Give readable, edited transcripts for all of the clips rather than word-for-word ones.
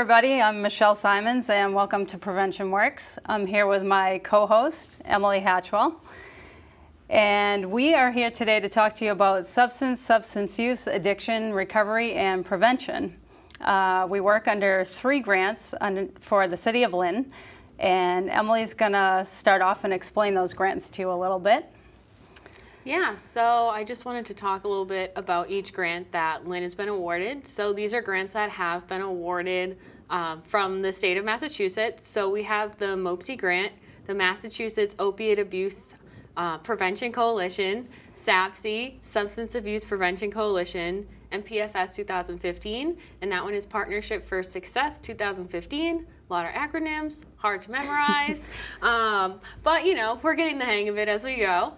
everybody. I'm Michelle Simons, and welcome to Prevention Works. I'm here with my co-host, Emily Hatchwell. And we are here today to talk to you about substance use, addiction, recovery, and prevention. We work under 3 grants for the City of Lynn, and Emily's going to start off and explain those grants to you a little bit. Yeah, so I just wanted to talk a little bit about each grant that Lynn has been awarded. So these are grants that have been awarded from the state of Massachusetts. So we have the MOPSI grant, the Massachusetts Opiate Abuse Prevention Coalition, SAPC, Substance Abuse Prevention Coalition, and PFS 2015. And that one is Partnership for Success 2015. A lot of acronyms, hard to memorize, but you know, we're getting the hang of it as we go.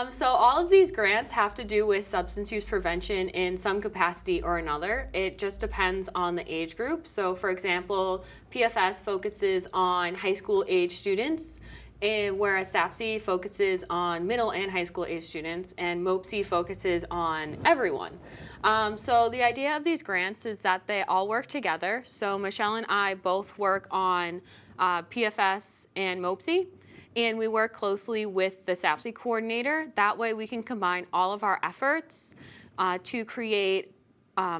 So all of these grants have to do with substance use prevention in some capacity or another. It just depends on the age group. So for example, PFS focuses on high school age students, whereas SAPC focuses on middle and high school age students, and MOPSI focuses on everyone. So the idea of these grants is that they all work together. So Michelle and I both work on PFS and MOPSI. And we work closely with the SAPC coordinator. That way we can combine all of our efforts to create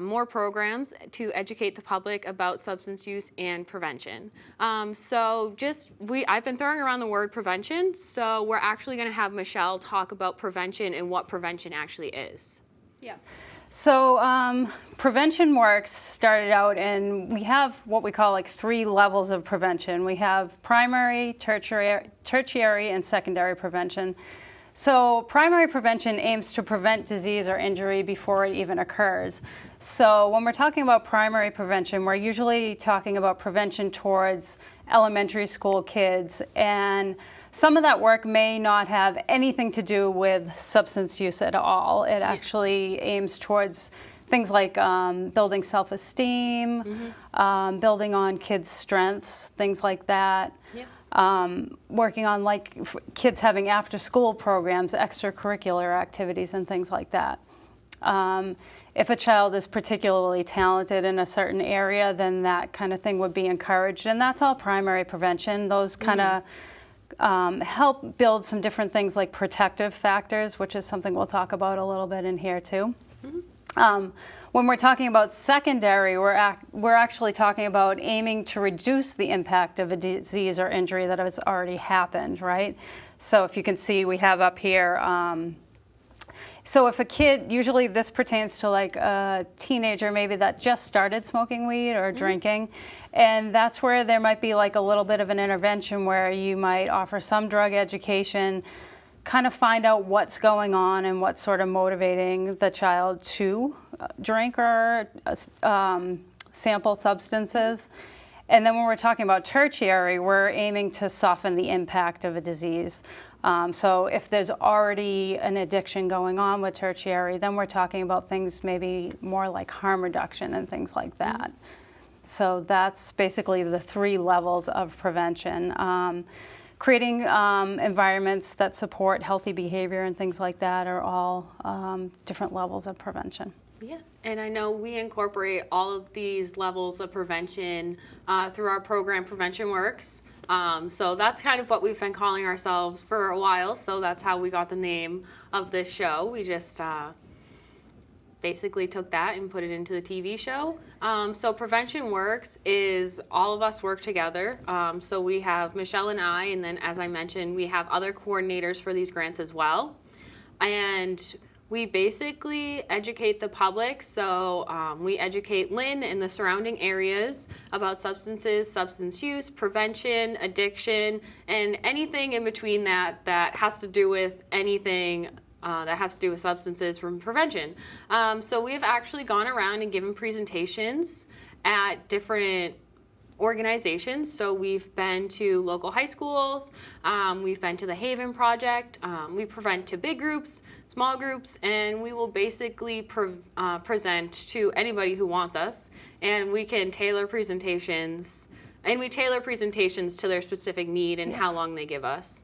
more programs to educate the public about substance use and prevention. I've been throwing around the word prevention, so we're actually going to have Michelle talk about prevention and what prevention actually is. Yeah. So Prevention Works started out, and we have what we call like 3 levels of prevention. We have primary, tertiary, and secondary prevention. So primary prevention aims to prevent disease or injury before it even occurs. So when we're talking about primary prevention, we're usually talking about prevention towards elementary school kids, and some of that work may not have anything to do with substance use at all. It actually aims towards things like building self-esteem, building on kids' strengths, things like that. Working on like kids having after-school programs, extracurricular activities, and things like that. If a child is particularly talented in a certain area, then that kind of thing would be encouraged, and that's all primary prevention. Those kind of help build some different things like protective factors, which is something we'll talk about a little bit in here too. When we're talking about secondary, we're actually talking about aiming to reduce the impact of a disease or injury that has already happened, right? So if you can see, we have up here, so if a kid, usually this pertains to like a teenager maybe that just started smoking weed or drinking, and that's where there might be like a little bit of an intervention where you might offer some drug education, kind of find out what's going on and what's sort of motivating the child to drink or sample substances. And then when we're talking about tertiary, we're aiming to soften the impact of a disease. So if there's already an addiction going on with tertiary, then we're talking about things maybe more like harm reduction and things like that. So that's basically the 3 levels of prevention. Creating environments that support healthy behavior and things like that are all different levels of prevention. Yeah, and I know we incorporate all of these levels of prevention through our program Prevention Works. So that's kind of what we've been calling ourselves for a while, so that's how we got the name of this show. We just basically took that and put it into the TV show. So Prevention Works is all of us work together. So we have Michelle and I, and then as I mentioned, we have other coordinators for these grants as well. And we basically educate the public. So we educate Lynn and the surrounding areas about substances, substance use, prevention, addiction, and anything in between that has to do with anything that has to do with substances from prevention. So we have actually gone around and given presentations at different organizations. So we've been to local high schools, we've been to the Haven Project, we prevent to big groups, small groups, and we will basically present to anybody who wants us, and we can tailor presentations, and we tailor presentations to their specific need and how long they give us.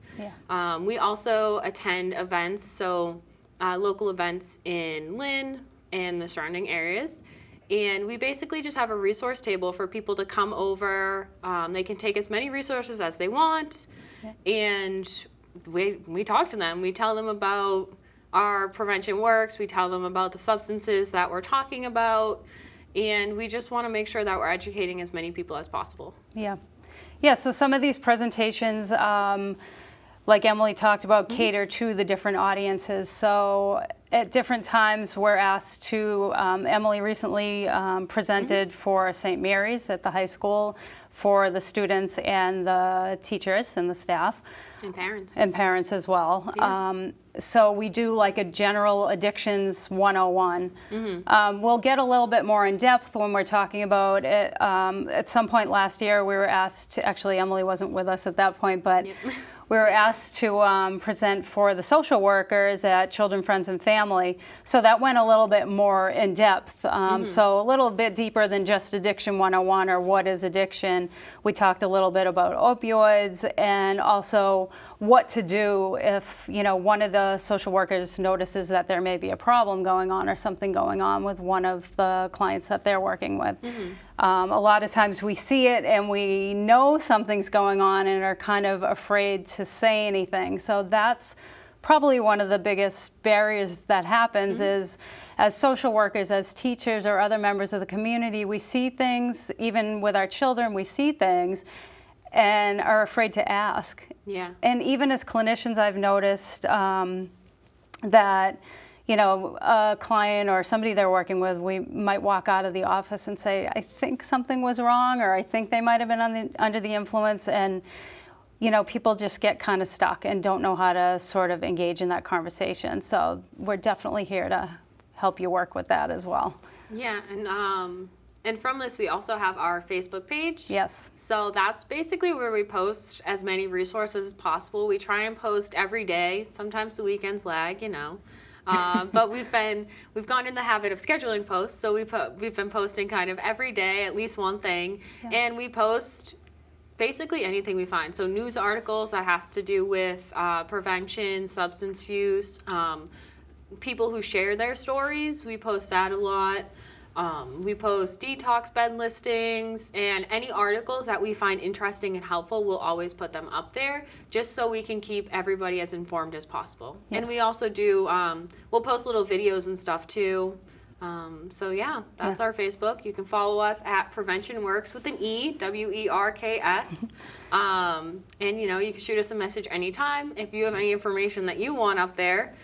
We also attend events, so local events in Lynn and the surrounding areas. And we basically just have a resource table for people to come over. They can take as many resources as they want. And we talk to them. We tell them about our prevention works. We tell them about the substances that we're talking about. And we just want to make sure that we're educating as many people as possible. Yeah. Yeah, so some of these presentations, like Emily talked about, cater to the different audiences. So at different times we're asked to, Emily recently presented for St. Mary's at the high school for the students and the teachers and the staff. And parents. And parents as well. Yeah. So we do like a general addictions 101. We'll get a little bit more in depth when we're talking about it. At some point last year we were asked to, actually Emily wasn't with us at that point, but we were asked to present for the social workers at Children, Friends, and Family. So that went a little bit more in depth. So a little bit deeper than just Addiction 101 or what is addiction. We talked a little bit about opioids and also what to do if, you know, one of the social workers notices that there may be a problem going on or something going on with one of the clients that they're working with. A lot of times we see it and we know something's going on and are kind of afraid to say anything. So that's probably one of the biggest barriers that happens is as social workers, as teachers or other members of the community, we see things, even with our children, we see things and are afraid to ask. Yeah. And even as clinicians, I've noticed that, you know, a client or somebody they're working with, we might walk out of the office and say, I think something was wrong, or I think they might have been under the influence, and, you know, people just get kind of stuck and don't know how to sort of engage in that conversation. So we're definitely here to help you work with that as well. Yeah, and from this, we also have our Facebook page. Yes. So that's basically where we post as many resources as possible. We try and post every day. Sometimes the weekends lag, you know. But we've gone in the habit of scheduling posts. So we've been posting kind of every day, at least one thing. And we post basically anything we find. So news articles that has to do with prevention, substance use, people who share their stories. We post that a lot. We post detox bed listings, and any articles that we find interesting and helpful, we'll always put them up there just so we can keep everybody as informed as possible. Yes. And we also do, we'll post little videos and stuff too. So yeah, that's our Facebook. You can follow us at Prevention Works with an E, WERKS. And you know, you can shoot us a message anytime. If you have any information that you want up there,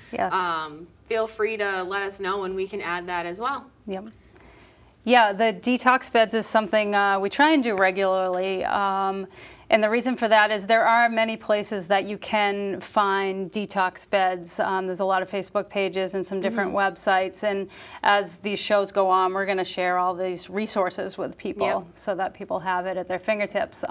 feel free to let us know and we can add that as well. Yep. Yeah, the detox beds is something we try and do regularly. And the reason for that is there are many places that you can find detox beds. There's a lot of Facebook pages and some different websites. And as these shows go on, we're going to share all these resources with people so that people have it at their fingertips.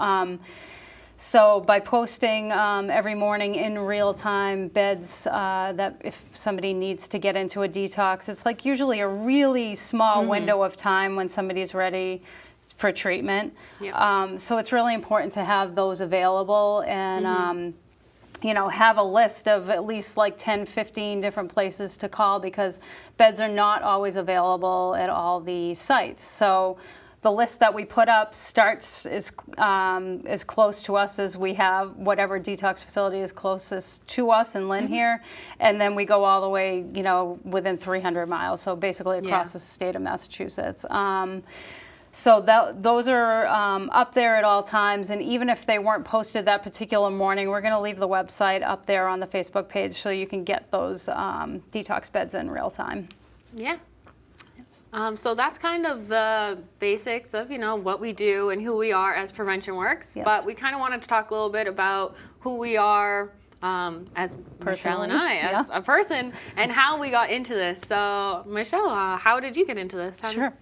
So by posting every morning in real time beds that if somebody needs to get into a detox, it's like usually a really small window of time when somebody's ready for treatment. So it's really important to have those available and you know, have a list of at least like 10, 15 different places to call because beds are not always available at all the sites. So the list that we put up starts as close to us as we have whatever detox facility is closest to us in Lynn here, and then we go all the way, you know, within 300 miles, so basically across the state of Massachusetts. So those are up there at all times, and even if they weren't posted that particular morning, we're going to leave the website up there on the Facebook page so you can get those detox beds in real time. Yeah. So that's kind of the basics of, you know, what we do and who we are as Prevention Works. Yes. But we kind of wanted to talk a little bit about who we are as Michelle and I, as a person, and how we got into this. So, Michelle, how did you get into this? Sure.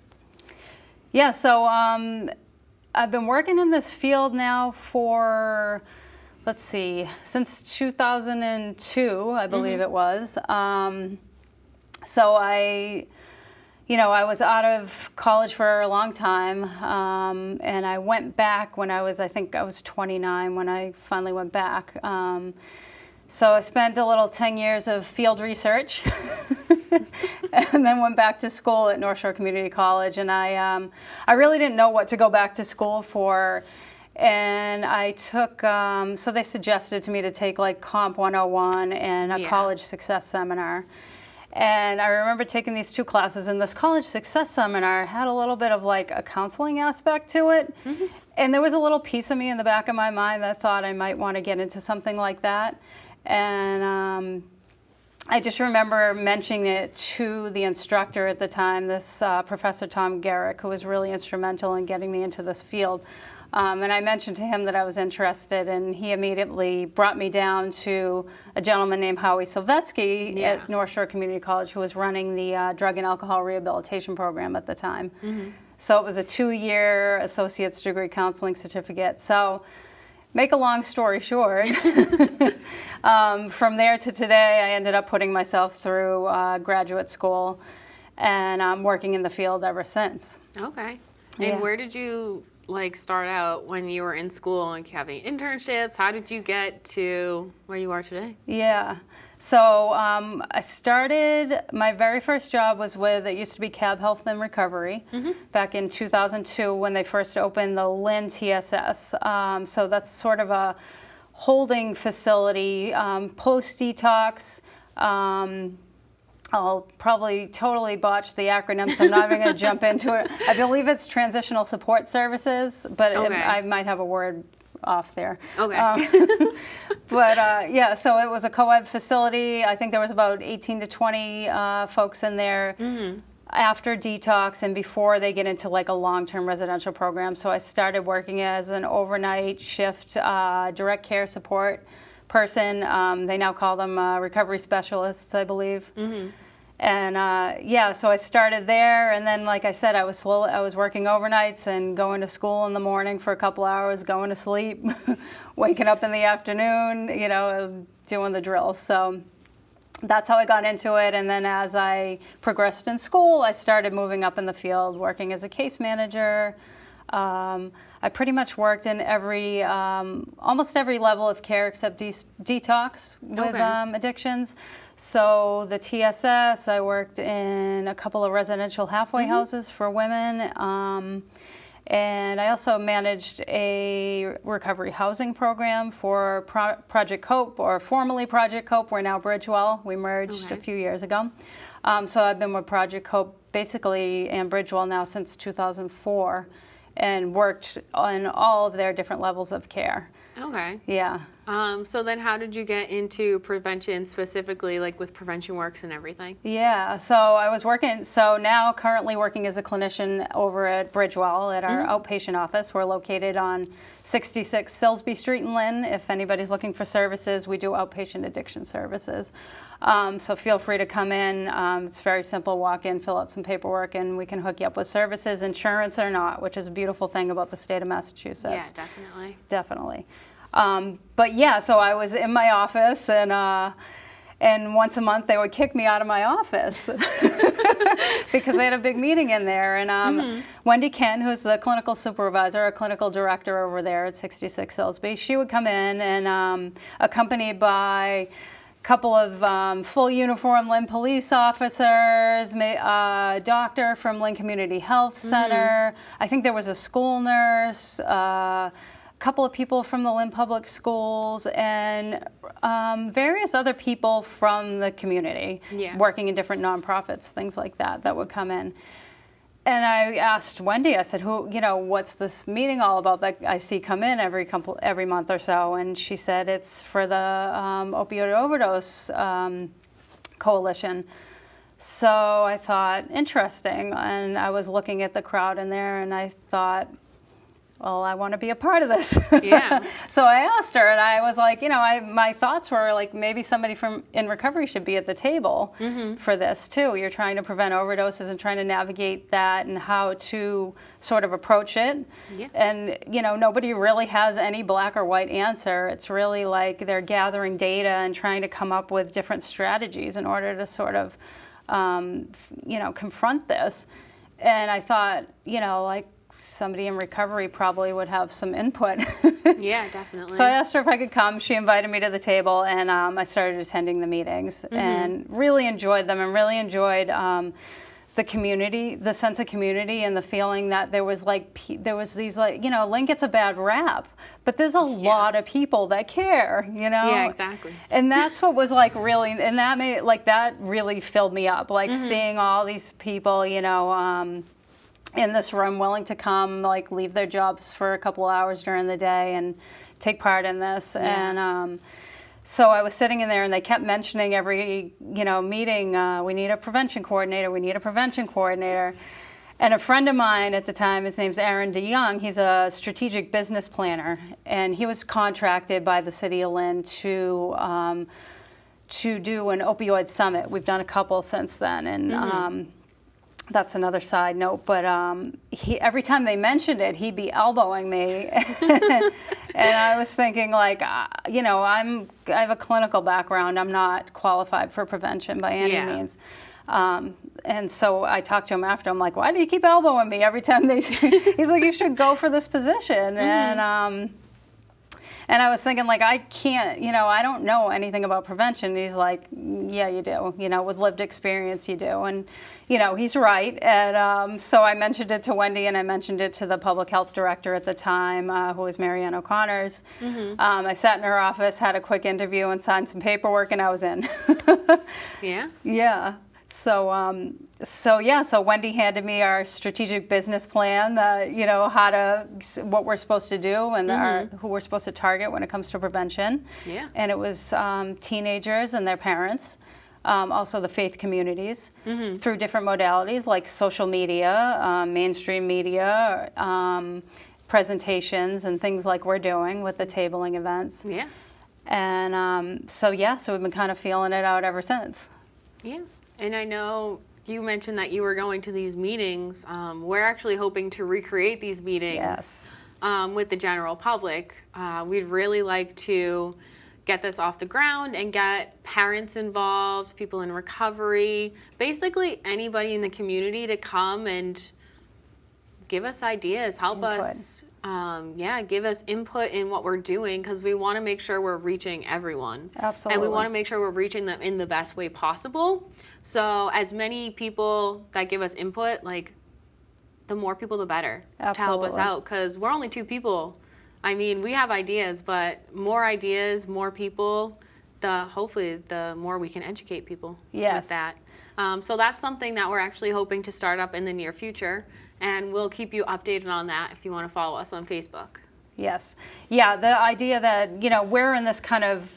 Yeah, so I've been working in this field now for, let's see, since 2002, I believe it was. So I was out of college for a long time, and I went back when I think I was 29 when I finally went back. So I spent a little 10 years of field research. and then went back to school at North Shore Community College. And I really didn't know what to go back to school for. And I took, so they suggested to me to take like Comp 101 and a college success seminar. And I remember taking these 2 classes, and this college success seminar had a little bit of like a counseling aspect to it. And there was a little piece of me in the back of my mind that thought I might want to get into something like that. And I just remember mentioning it to the instructor at the time, this Professor Tom Garrick, who was really instrumental in getting me into this field. And I mentioned to him that I was interested, and he immediately brought me down to a gentleman named Howie Silvetsky at North Shore Community College, who was running the Drug and Alcohol Rehabilitation Program at the time. So it was a 2-year associate's degree counseling certificate. So make a long story short, from there to today, I ended up putting myself through graduate school, and I'm working in the field ever since. Okay. And where did you like start out when you were in school, like having internships? How did you get to where you are today? Yeah. So I started, my very first job was with, it used to be Cab Health and Recovery, back in 2002 when they first opened the Lynn TSS. So that's sort of a holding facility, post-detox. I'll probably totally botch the acronym, so I'm not even going to jump into it. I believe it's Transitional Support Services, but I might have a word off there. Okay. But yeah, so it was a co-ed facility. I think there was about 18 to 20 folks in there after detox and before they get into like a long-term residential program. So I started working as an overnight shift direct care support person. They now call them recovery specialists, I believe. And yeah, so I started there, and then, like I said, I was working overnights and going to school in the morning for a couple hours, going to sleep, waking up in the afternoon, you know, doing the drill. So that's how I got into it. And then as I progressed in school, I started moving up in the field, working as a case manager. I pretty much worked in every, almost every level of care except detox with addictions. So the TSS, I worked in a couple of residential halfway houses for women. And I also managed a recovery housing program for Project Cope, or formerly Project Cope. We're now Bridgewell. We merged a few years ago. So I've been with Project Cope basically and Bridgewell now since 2004. And worked on all of their different levels of care. Okay. Yeah. So then how did you get into prevention specifically, like with Prevention Works and everything? Yeah, so I was working, so now currently working as a clinician over at Bridgewell at our outpatient office. We're located on 66 Silsby Street in Lynn. If anybody's looking for services, we do outpatient addiction services. So feel free to come in. It's very simple. Walk in, fill out some paperwork, and we can hook you up with services, insurance or not, which is a beautiful thing about the state of Massachusetts. Yeah, definitely. Definitely. But yeah, so I was in my office, and once a month they would kick me out of my office because they had a big meeting in there. And Wendy Kent, who's the clinical supervisor, or clinical director over there at 66 Silsby, she would come in and accompanied by couple of full uniform Lynn police officers, a doctor from Lynn Community Health Center. I think there was a school nurse, a couple of people from the Lynn Public Schools, and various other people from the community working in different nonprofits, things like that, that would come in. And I asked Wendy, I said, what's this meeting all about that I see come in every month or so? And she said, it's for the opioid overdose coalition. So I thought, interesting. And I was looking at the crowd in there, and I thought, well, I want to be a part of this. Yeah. So I asked her, and I was like, my thoughts were like, maybe somebody from in recovery should be at the table for this too. You're trying to prevent overdoses and trying to navigate that and how to sort of approach it. Yeah. And, nobody really has any black or white answer. It's really like they're gathering data and trying to come up with different strategies in order to sort of, confront this. And I thought, somebody in recovery probably would have some input. Yeah, definitely. So I asked her if I could come. She invited me to the table, and I started attending the meetings and really enjoyed them, and really enjoyed the community, the sense of community, and the feeling that there was these, like, you know, Lynn gets a bad rap, but there's a lot of people that care, you know? Yeah, exactly. And that's what was like really, and that made, like, that really filled me up, like seeing all these people, you know, in this room willing to come, like, leave their jobs for a couple hours during the day and take part in this. And so I was sitting in there, and they kept mentioning every, you know, meeting, we need a prevention coordinator, we need a prevention coordinator. And a friend of mine at the time, his name's Aaron DeYoung, he's a strategic business planner, and he was contracted by the city of Lynn to do an opioid summit. We've done a couple since then, and that's another side note, but every time they mentioned it, he'd be elbowing me. And I was thinking, like, you know, I have a clinical background. I'm not qualified for prevention by any means. And so I talked to him after. I'm like, why do you keep elbowing me every time they he's like, you should go for this position. And I was thinking, like, I can't, you know, I don't know anything about prevention. And he's like, yeah, you do. You know, with lived experience, you do. And, you know, he's right. And so I mentioned it to Wendy, and I mentioned it to the public health director at the time, who was Marianne O'Connors. I sat in her office, had a quick interview, and signed some paperwork, and I was in. Yeah. Yeah. So Wendy handed me our strategic business plan, you know, what we're supposed to do, and who we're supposed to target when it comes to prevention. Yeah. And it was teenagers and their parents, also the faith communities, through different modalities like social media, mainstream media, presentations, and things like we're doing with the tabling events. Yeah. And so we've been kind of feeling it out ever since. Yeah. And I know you mentioned that you were going to these meetings. We're actually hoping to recreate these meetings with the general public. We'd really like to get this off the ground and get parents involved, people in recovery, basically anybody in the community to come and give us ideas, help us. Give us input in what we're doing, because we want to make sure we're reaching everyone. Absolutely. And we want to make sure we're reaching them in the best way possible. So as many people that give us input, like, the more people, the better. Absolutely. To help us out, because we're only 2 people. I mean, we have ideas, but more ideas, more people, hopefully the more we can educate people with that. So that's something that we're actually hoping to start up in the near future. And we'll keep you updated on that if you want to follow us on Facebook. Yes. Yeah, the idea that, you know, we're in this kind of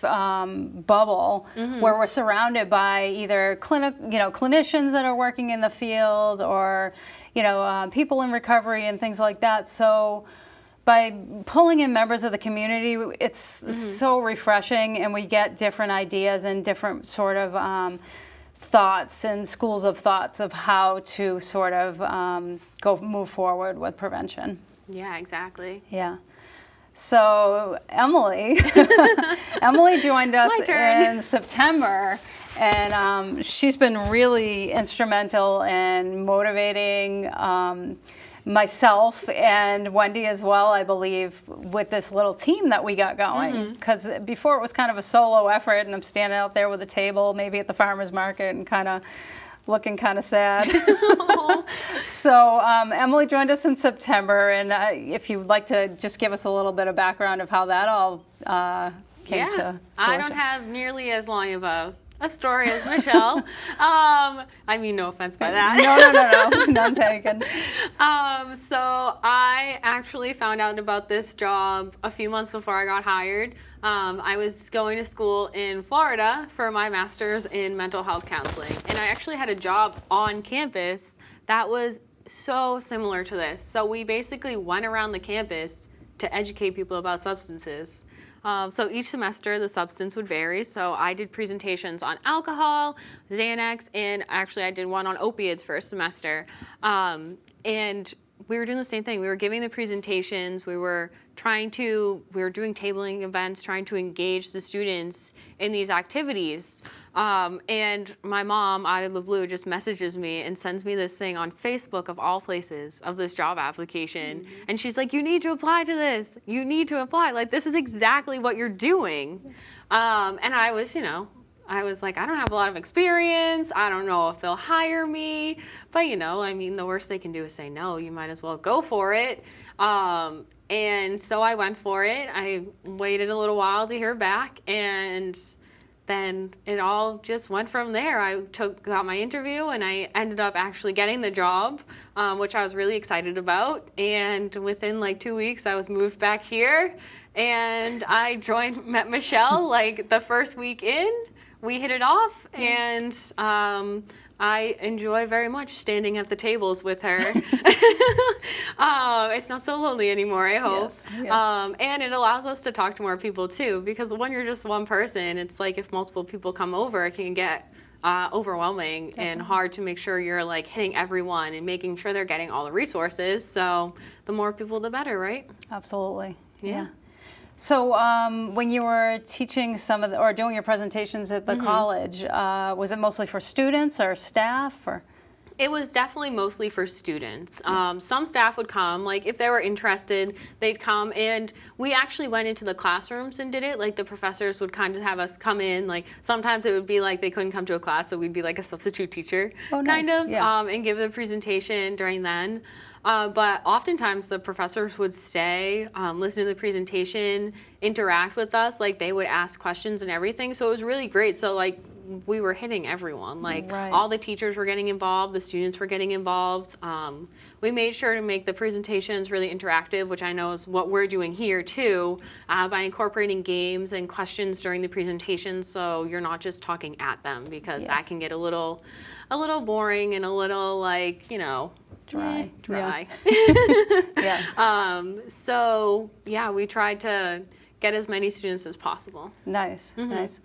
bubble where we're surrounded by either clinicians that are working in the field, or, you know, people in recovery and things like that. So by pulling in members of the community, it's so refreshing, and we get different ideas and different sort of thoughts and schools of thoughts of how to sort of move forward with prevention. Yeah, exactly. Yeah. So Emily joined us in September, and she's been really instrumental in motivating myself and Wendy as well, I believe, with this little team that we got going. Because before it was kind of a solo effort, and I'm standing out there with a table, maybe at the farmer's market, and kind of looking kind of sad. So Emily joined us in September, and if you'd like to just give us a little bit of background of how that all came to fruition. I don't have nearly as long of a story as Michelle. I mean, no offense by that. No, none taken. So I actually found out about this job a few months before I got hired. I was going to school in Florida for my master's in mental health counseling, and I actually had a job on campus that was so similar to this. So we basically went around the campus to educate people about substances. So each semester the substance would vary. So I did presentations on alcohol, Xanax, and actually I did one on opiates for a semester. And we were doing the same thing. We were giving the presentations. We were we were doing tabling events, trying to engage the students in these activities. And my mom, out of the blue, just messages me and sends me this thing on Facebook, of all places, of this job application. Mm-hmm. And she's like, you need to apply to this. You need to apply. Like, this is exactly what you're doing. And I was, I was like, I don't have a lot of experience. I don't know if they'll hire me. But, the worst they can do is say no. You might as well go for it. And so I went for it. I waited a little while to hear back, and then it all just went from there. I got my interview, and I ended up actually getting the job, which I was really excited about. And within like 2 weeks, I was moved back here, and I met Michelle like the first week in. We hit it off, and I enjoy very much standing at the tables with her. It's not so lonely anymore, I hope. Yes, yes. And it allows us to talk to more people too, because when you're just one person, it's like if multiple people come over, it can get overwhelming. Definitely. And hard to make sure you're like hitting everyone and making sure they're getting all the resources. So the more people, the better, right? Absolutely. Yeah. So when you were teaching or doing your presentations at the Mm-hmm. college, was it mostly for students or staff, or? It was definitely mostly for students. Some staff would come, like if they were interested, they'd come, and we actually went into the classrooms and did it. Like the professors would kind of have us come in. Like sometimes it would be like they couldn't come to a class, so we'd be like a substitute teacher, kind of, and give the presentation during then. But oftentimes the professors would stay, listen to the presentation, interact with us. Like they would ask questions and everything. So it was really great. So like we were hitting everyone. Like all the teachers were getting involved, the students were getting involved. We made sure to make the presentations really interactive, which I know is what we're doing here too, by incorporating games and questions during the presentation, so you're not just talking at them, because that can get a little boring and a little like, Dry. Yeah. So yeah, we tried to get as many students as possible. Nice, nice.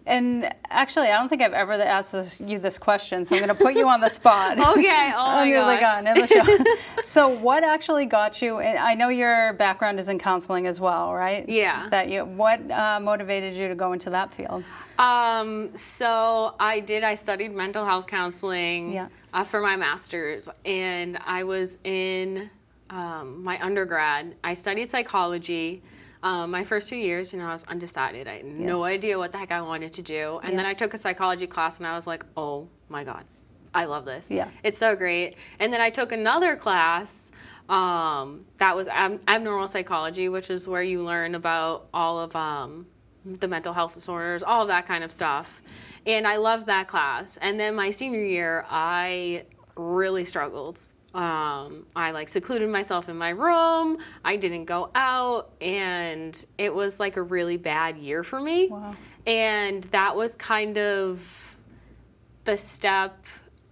And actually, I don't think I've ever asked you this question, so I'm going to put you on the spot. Okay. Oh my gosh. On the show. So, what actually got you? And I know your background is in counseling as well, right? Yeah. What motivated you to go into that field? So I studied mental health counseling for my master's, and I was in my undergrad. I studied psychology. My first 2 years, I was undecided. I had no idea what the heck I wanted to do. And then I took a psychology class, and I was like, oh my God, I love this. Yeah. It's so great. And then I took another class that was abnormal psychology, which is where you learn about all of the mental health disorders, all of that kind of stuff. And I loved that class. And then my senior year, I really struggled. I secluded myself in my room. I didn't go out, and it was like a really bad year for me. Wow. And that was kind of the step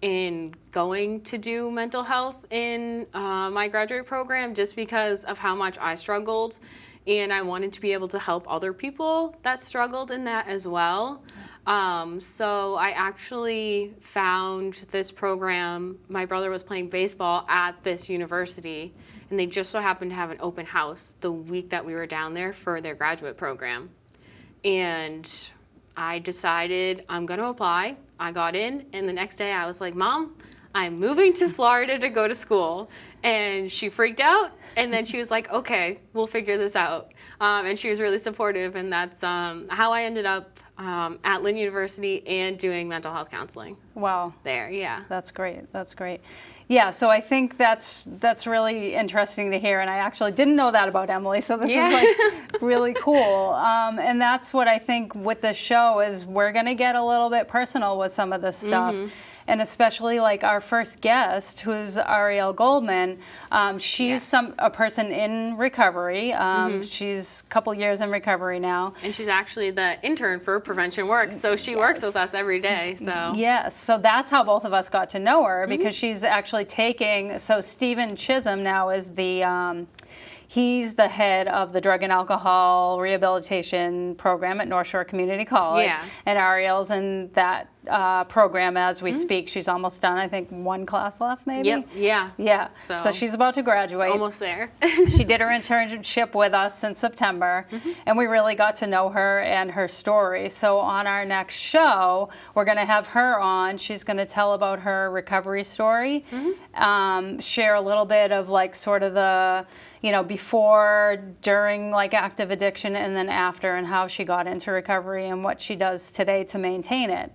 in going to do mental health in my graduate program, just because of how much I struggled, and I wanted to be able to help other people that struggled in that as well. So I actually found this program. My brother was playing baseball at this university, and they just so happened to have an open house the week that we were down there for their graduate program. And I decided I'm going to apply. I got in, and the next day I was like, Mom, I'm moving to Florida to go to school. And she freaked out, and then she was like, okay, we'll figure this out. And she was really supportive, and that's how I ended up at Lynn University and doing mental health counseling. Wow. There, yeah. That's great. That's great. Yeah, so I think that's really interesting to hear, and I actually didn't know that about Emily, so this is really cool. And that's what I think with this show is we're going to get a little bit personal with some of this stuff. Mm-hmm. And especially like our first guest, who's Ariel Goldman, she's a person in recovery. She's a couple years in recovery now. And she's actually the intern for Prevention Works, so she works with us every day. So yes, so that's how both of us got to know her, because she's actually taking, so Stephen Chisholm now is he's the head of the drug and alcohol rehabilitation program at North Shore Community College. Yeah. And Ariel's in that program as we speak. She's almost done. I think one class left, maybe. Yep. Yeah. Yeah. So she's about to graduate. Almost there. She did her internship with us in September, and we really got to know her and her story. So on our next show, we're going to have her on. She's going to tell about her recovery story, share a little bit of like sort of the, before, during like active addiction, and then after, and how she got into recovery and what she does today to maintain it.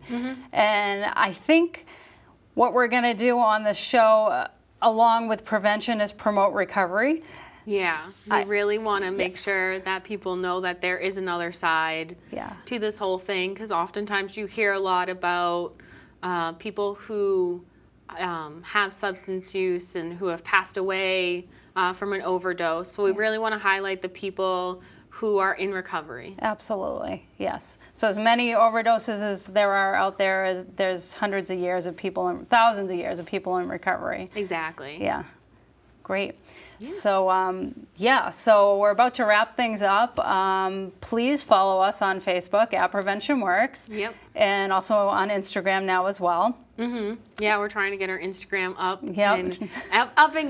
And I think what we're going to do on the show, along with prevention, is promote recovery. Yeah, we really want to make sure that people know that there is another side to this whole thing, because oftentimes you hear a lot about people who have substance use and who have passed away from an overdose. So we really want to highlight the people who are in recovery. Absolutely, yes. So as many overdoses as there are out there, there's hundreds of years of people, thousands of years of people in recovery. Exactly. Yeah, great. Yeah. So, so we're about to wrap things up. Please follow us on Facebook at Prevention Works. Yep. And also on Instagram now as well. Yeah, we're trying to get our Instagram up and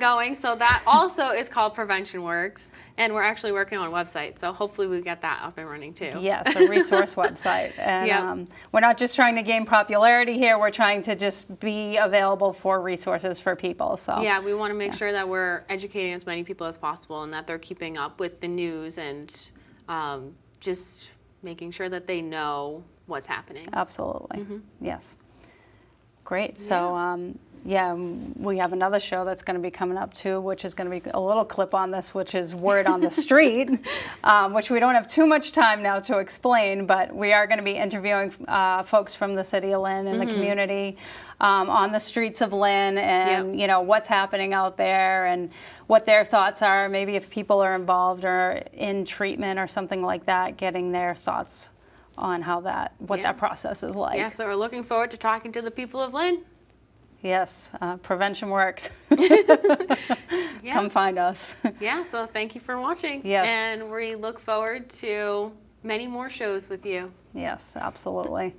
going. So that also is called Prevention Works, and we're actually working on a website. So hopefully we get that up and running too. Yes, a resource website. And we're not just trying to gain popularity here. We're trying to just be available for resources for people. So yeah, we want to make sure that we're educating as many people as possible, and that they're keeping up with the news, and just making sure that they know what's happening. Absolutely. Yes. Great. So, we have another show that's going to be coming up too, which is going to be a little clip on this, which is Word on the Street, which we don't have too much time now to explain, but we are going to be interviewing folks from the city of Lynn and the community on the streets of Lynn, and what's happening out there and what their thoughts are. Maybe if people are involved or in treatment or something like that, getting their thoughts on how that process is like. Yeah, so we're looking forward to talking to the people of Lynn. Yes, Prevention Works. Come find us. Yeah, so thank you for watching. Yes. And we look forward to many more shows with you. Yes, absolutely.